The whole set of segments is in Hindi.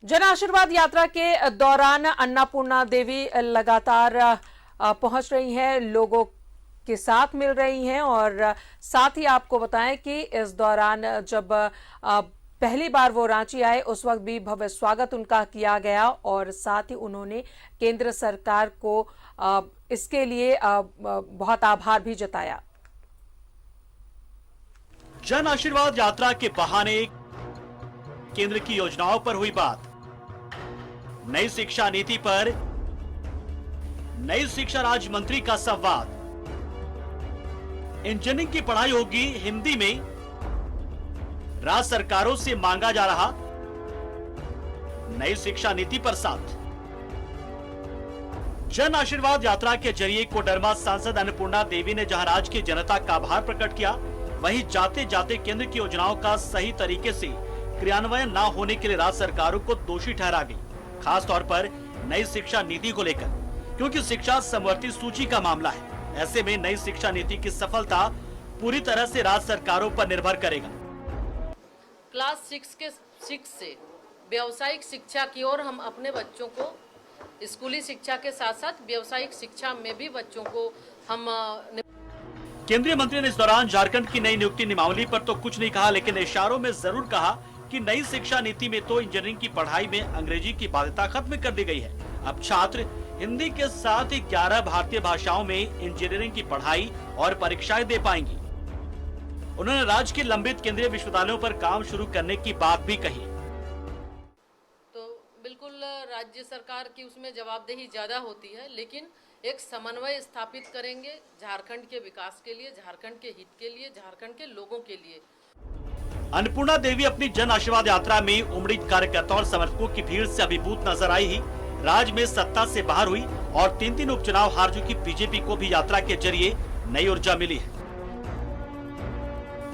जन आशीर्वाद यात्रा के दौरान अन्नपूर्णा देवी लगातार पहुंच रही हैं, लोगों के साथ मिल रही हैं और साथ ही आपको बताएं कि इस दौरान जब पहली बार वो रांची आए उस वक्त भी भव्य स्वागत उनका किया गया और साथ ही उन्होंने केंद्र सरकार को इसके लिए बहुत आभार भी जताया। जन आशीर्वाद यात्रा के बहाने केंद्र की योजनाओं पर हुई बात, नई शिक्षा नीति पर नई शिक्षा राज्य मंत्री का संवाद, इंजीनियरिंग की पढ़ाई होगी हिंदी में, राज्य सरकारों से मांगा जा रहा नई शिक्षा नीति पर साथ। जन आशीर्वाद यात्रा के जरिए कोडरमा सांसद अन्नपूर्णा देवी ने जहां राज्य की जनता का आभार प्रकट किया, वहीं जाते जाते केंद्र की योजनाओं का सही तरीके से क्रियान्वयन न होने के लिए राज्य सरकारों को दोषी ठहरा गई, खास तौर पर नई शिक्षा नीति को लेकर, क्योंकि शिक्षा समवर्ती सूची का मामला है। ऐसे में नई शिक्षा नीति की सफलता पूरी तरह से राज्य सरकारों पर निर्भर करेगा। क्लास 6 से व्यावसायिक शिक्षा की ओर हम अपने बच्चों को स्कूली शिक्षा के साथ साथ व्यावसायिक शिक्षा में भी बच्चों को हम। केंद्रीय मंत्री ने इस दौरान झारखंड की नई नियुक्ति नियमावली पर तो कुछ नहीं कहा, लेकिन इशारों में जरूर कहा कि नई शिक्षा नीति में तो इंजीनियरिंग की पढ़ाई में अंग्रेजी की बाध्यता खत्म कर दी गई है। अब छात्र हिंदी के साथ 11 भारतीय भाषाओं में इंजीनियरिंग की पढ़ाई और परीक्षाएं दे पाएंगी। उन्होंने राज्य के लंबित केंद्रीय विश्वविद्यालयों पर काम शुरू करने की बात भी कही। तो बिल्कुल राज्य सरकार की उसमें जवाबदेही ज्यादा होती है, लेकिन एक समन्वय स्थापित करेंगे झारखंड के विकास के लिए, झारखंड के हित के लिए, झारखंड के लोगों के लिए। अन्नपूर्णा देवी अपनी जन आशीर्वाद यात्रा में उमड़ी कार्यकर्ताओं और समर्थकों की भीड़ से अभिभूत नजर आई ही। राज्य में सत्ता से बाहर हुई और 3 उपचुनाव हार चुकी बीजेपी को भी यात्रा के जरिए नई ऊर्जा मिली है।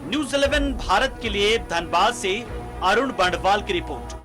न्यूज़ 11 भारत के लिए धनबाद से अरुण बंडवाल की रिपोर्ट।